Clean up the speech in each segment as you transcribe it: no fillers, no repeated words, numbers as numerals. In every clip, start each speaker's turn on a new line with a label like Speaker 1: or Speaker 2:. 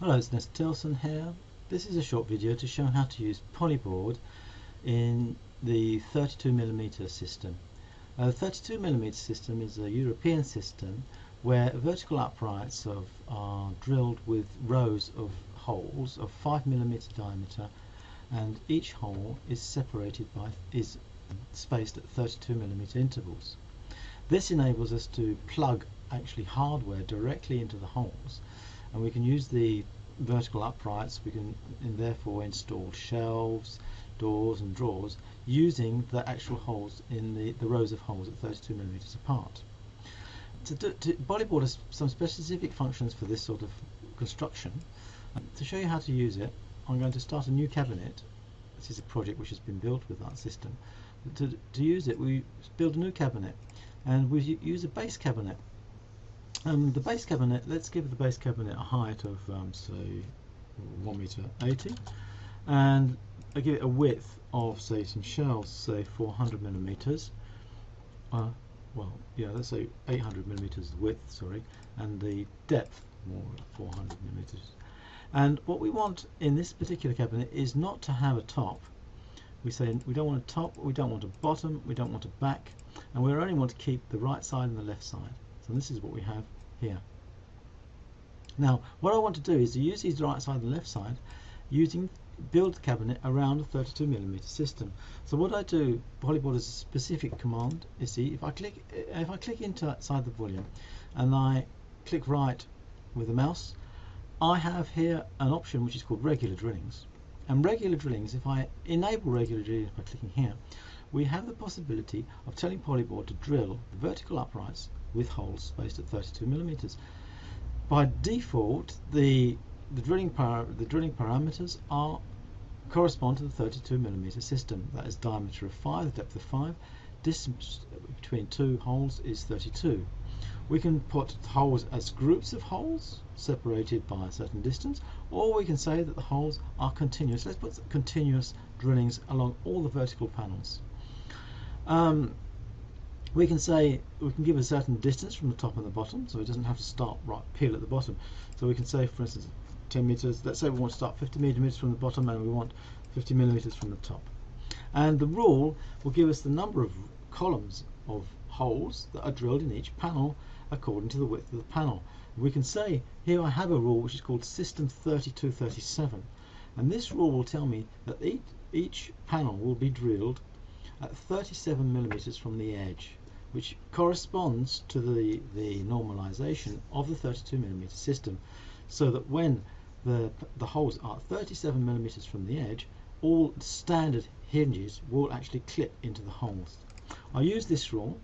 Speaker 1: Hello, it's Ness Tilson here. This is a short video to show how to use Polyboard in the 32mm system. The 32mm system is a European system where vertical uprights are drilled with rows of holes of 5mm diameter, and each hole is spaced at 32mm intervals. This enables us to plug actually hardware directly into the holes, and we can use the vertical uprights. We can therefore install shelves, doors and drawers using the actual holes in the rows of holes at 32mm apart. Polyboard has some specific functions for this sort of construction. To show you how to use it, I'm going to start a new cabinet. This is a project which has been built with that system. To use it, we build a new cabinet, and we use a base cabinet. The base cabinet, let's give the base cabinet a height of say 1.80 m, and I give it a width of, say, some shelves, say 400mm. Well, yeah, let's say 800mm width, sorry, and the depth more 400mm. And what we want in this particular cabinet is not to have a top. We say we don't want a top, we don't want a bottom, we don't want a back, and we only want to keep the right side and the left side. So this is what we have here. Now what I want to do is to use these right side and left side build the cabinet around a 32mm system. So what I do, Polyboard is a specific command. You see, if I click inside the volume and I click right with the mouse, I have here an option which is called regular drillings. And regular drillings, if I enable regular drillings by clicking here, we have the possibility of telling Polyboard to drill the vertical uprights with holes spaced at 32mm. By default, the drilling parameters correspond to the 32mm system. That is diameter of 5, depth of 5, distance between two holes is 32. We can put holes as groups of holes separated by a certain distance, or we can say that the holes are continuous. Let's put continuous drillings along all the vertical panels. We can give a certain distance from the top and the bottom, so it doesn't have to start right peel at the bottom. So we can say, for instance, 10 meters. Let's say we want to start 50mm from the bottom and we want 50mm from the top. And the rule will give us the number of columns of holes that are drilled in each panel according to the width of the panel. We can say here I have a rule which is called System 3237, and this rule will tell me that each panel will be drilled at 37mm from the edge, which corresponds to the normalization of the 32mm system, so that when the holes are 37mm from the edge, all standard hinges will actually clip into the holes. I use this rule,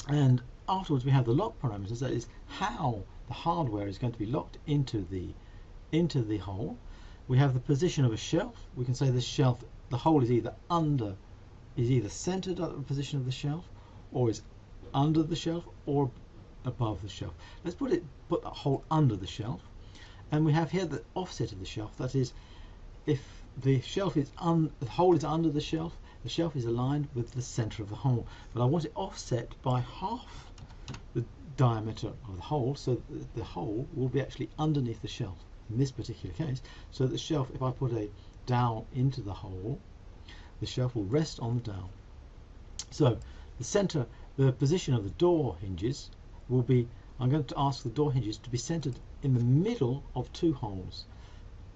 Speaker 1: and afterwards we have the lock parameters. That is how the hardware is going to be locked into the hole. We have the position of a shelf. We can say the hole is either centered at the position of the shelf, or is under the shelf, or above the shelf. Let's put that hole under the shelf, and we have here the offset of the shelf. That is, if the hole is under the shelf is aligned with the center of the hole, but I want it offset by half the diameter of the hole, so that the hole will be actually underneath the shelf in this particular case. So the shelf, if I put a dowel into the hole, the shelf will rest on the dowel. So the position of the door hinges will be, I'm going to ask the door hinges to be centered in the middle of two holes,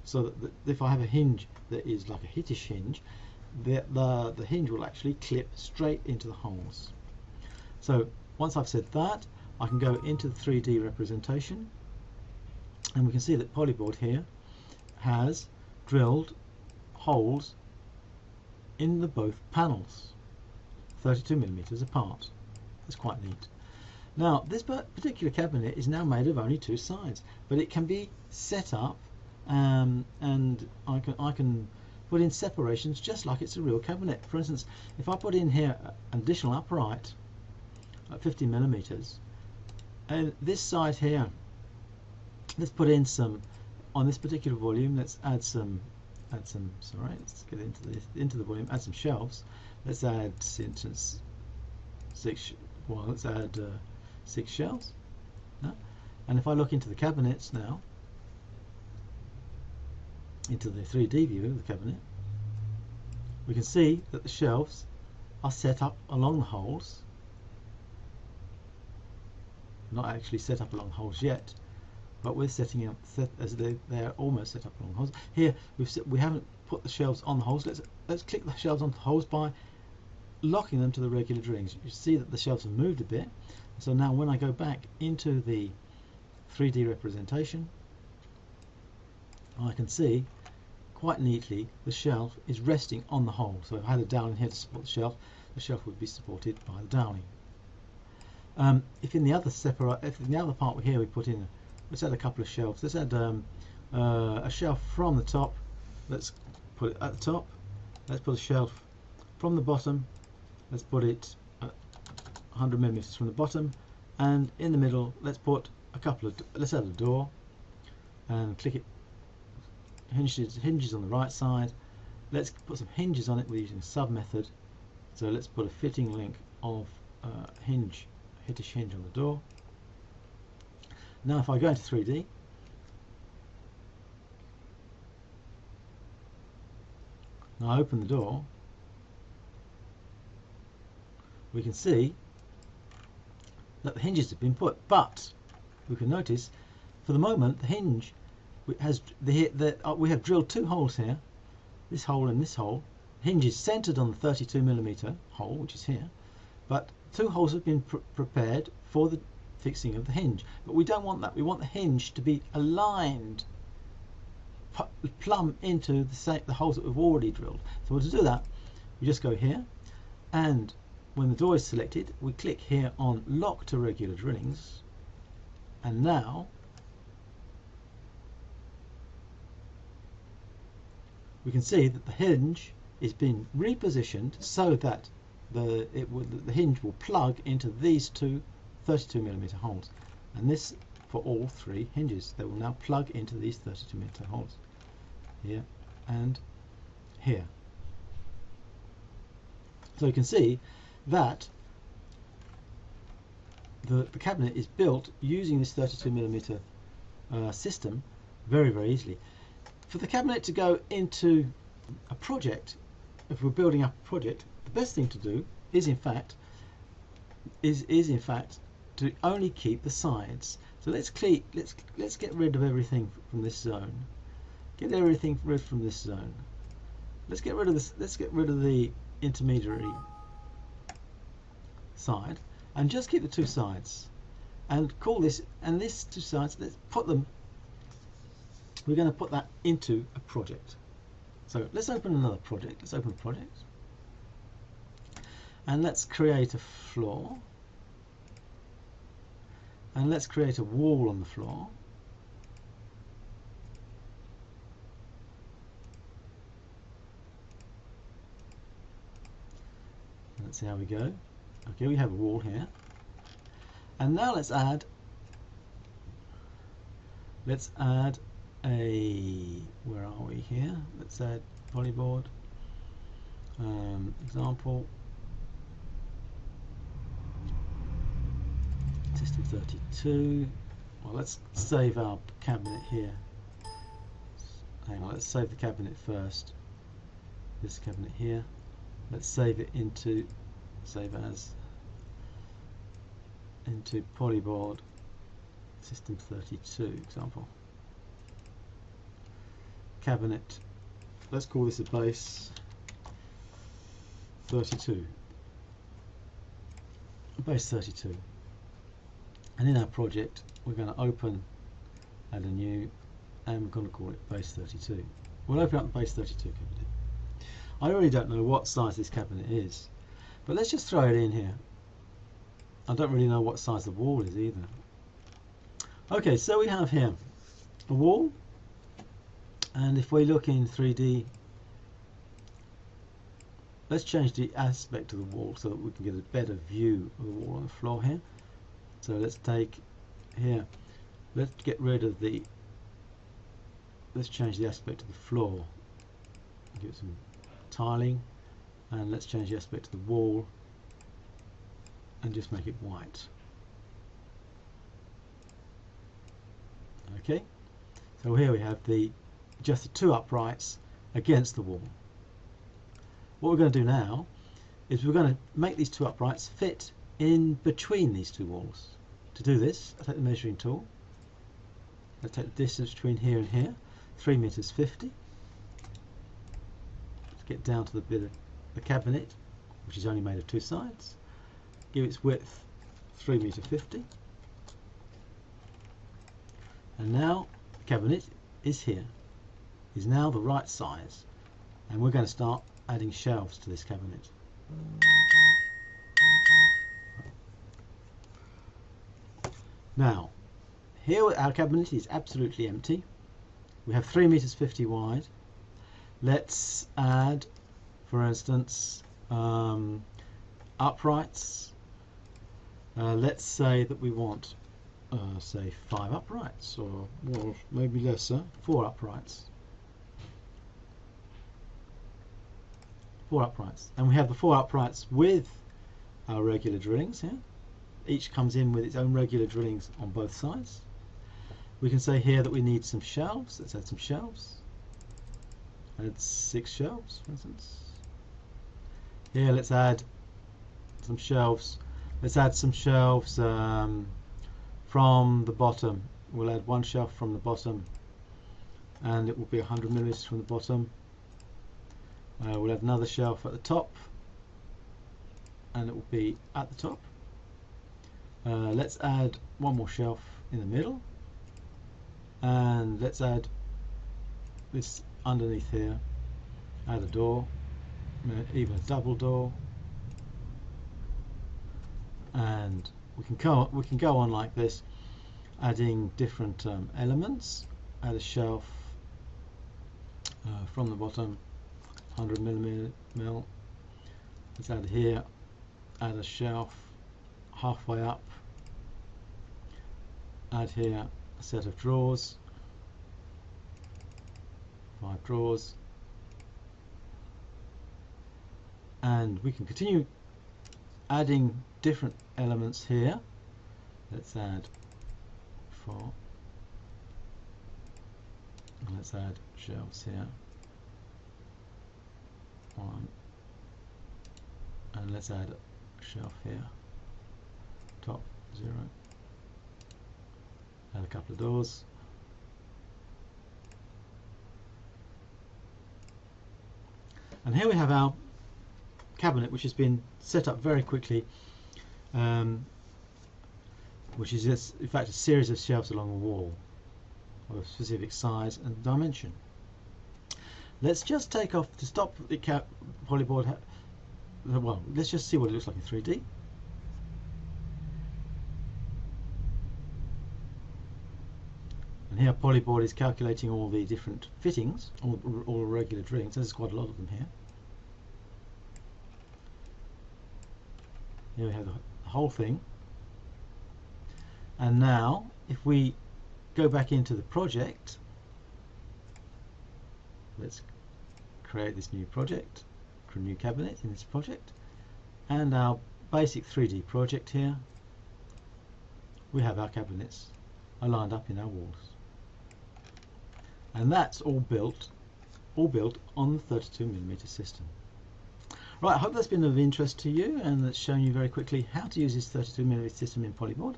Speaker 1: so that if I have a hinge that is like a hittish hinge, the hinge will actually clip straight into the holes. So once I've said that, I can go into the 3D representation, and we can see that Polyboard here has drilled holes in both panels, 32mm apart. That's quite neat. Now this particular cabinet is now made of only two sides, but it can be set up, and I can put in separations just like it's a real cabinet. For instance, if I put in here an additional upright at 50mm, and this side here, let's put in some, on this particular volume, let's add some, sorry, let's get into the volume, add some shelves. Let's add, for instance, let's add 6 shelves. And if I look into the cabinets now, into the 3D view of the cabinet, we can see that the shelves are set up along the holes. Not actually set up along holes yet, but we're setting up as they're almost set up along holes. Here we haven't put the shelves on the holes. Let's click the shelves onto the holes by locking them to the regular drillings. You see that the shelves have moved a bit. So now when I go back into the 3D representation, I can see quite neatly the shelf is resting on the hole. So if I had a dowling here to support the shelf would be supported by the dowling. If in the other part here we put in, let's add a couple of shelves. Let's add a shelf from the top. Let's put it at the top. Let's put a shelf from the bottom. Let's put it at 100 millimeters from the bottom, and in the middle let's put let's add a door and click it. Hinges on the right side. Let's put some hinges on it. We're using a sub method, so let's put a fitting link of Hittish hinge on the door. Now if I go into 3D, now I open the door, we can see that the hinges have been put, but we can notice for the moment the hinge has we have drilled two holes here, this hole and this hole. Hinge is centered on the 32mm hole, which is here, but two holes have been prepared for the fixing of the hinge, but we don't want that. We want the hinge to be aligned plumb into the holes that we've already drilled. So to do that, we just go here, and when the door is selected, we click here on lock to regular drillings, and now we can see that the hinge is being repositioned so that the hinge will plug into these two 32mm holes, and this for all three hinges. They will now plug into these 32mm holes here and here. So you can see that the cabinet is built using this 32mm system very, very easily. For the cabinet to go into a project, if we're building up a project, the best thing to do is in fact to only keep the sides. So let's get rid of everything from this zone. Get everything rid from this zone. Let's get rid of this. Let's get rid of the intermediary side and just keep the two sides, and call this and these two sides. Let's put them. We're going to put that into a project. So let's open another project. Let's open a project, and let's create a floor, and let's create a wall on the floor. Let's see how we go. Okay, we have a wall here, and now let's add a, where are we here? Let's add polyboard example system 32. Well, let's save our cabinet here. Hang on, let's save the cabinet first. This cabinet here. Let's save it into polyboard system 32 example. Cabinet, let's call this a base 32. Base 32. And in our project we're going to add a new, and we're going to call it base 32. We'll open up the base 32 cabinet. I really don't know what size this cabinet is, but let's just throw it in here. I don't really know what size the wall is either. Okay, so we have here a wall, and if we look in 3D, let's change the aspect of the wall so that we can get a better view of the wall on the floor here. So let's take here, let's get rid of the, let's change the aspect of the floor, give it some tiling, and let's change the aspect of the wall and just make it white. Okay, so here we have the just the two uprights against the wall. What we're going to do now is we're going to make these two uprights fit in between these two walls. To do this, I take the measuring tool. I take the distance between here and here, 3 meters 50. Let's get down to the bit of the cabinet, which is only made of two sides. Give its width 3 meter 50. And now the cabinet is here, is now the right size, and we're going to start adding shelves to this cabinet. Now, here our cabinet is absolutely empty. We have 3 meters 50 wide. Let's add, for instance, uprights. Let's say that we want, say, 5 uprights, or maybe lesser, 4 uprights. 4 uprights, and we have the 4 uprights with our regular drillings here. Each comes in with its own regular drillings on both sides. We can say here that we need some shelves. Let's add some shelves. Add 6 shelves, for instance. Here, let's add some shelves. Let's add some shelves from the bottom. We'll add 1 shelf from the bottom, and it will be 100 millimeters from the bottom. We'll add another shelf at the top, and it will be at the top. Let's add 1 more shelf in the middle, and let's add this underneath here. Add a door, even a double door, and we can go on like this, adding different elements. Add a shelf from the bottom, 100 mil. Let's add here. Add a shelf halfway up. Add here a set of drawers, 5 drawers, and we can continue adding different elements here. Let's add 4, and let's add shelves here, 1, and let's add a shelf here, top 0. Add a couple of doors. And here we have our cabinet, which has been set up very quickly, which is in fact a series of shelves along a wall of a specific size and dimension. Let's just take off, to stop the polyboard, well, let's just see what it looks like in 3D. And here Polyboard is calculating all the different fittings, all regular drillings. There's quite a lot of them here. Here we have the whole thing. And now, if we go back into the project, let's create this new project, new cabinet in this project, and our basic 3D project here. We have our cabinets are lined up in our walls. And that's all built on the 32mm system. Right, I hope that's been of interest to you, and that's shown you very quickly how to use this 32mm system in Polyboard.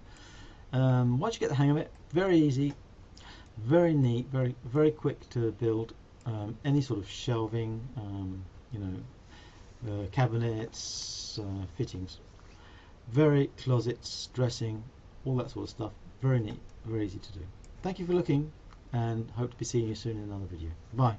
Speaker 1: Once you get the hang of it, very easy, very neat, very quick to build. Any sort of shelving, cabinets, fittings, closets, dressing, all that sort of stuff. Very neat, very easy to do. Thank you for looking, and hope to be seeing you soon in another video. Bye.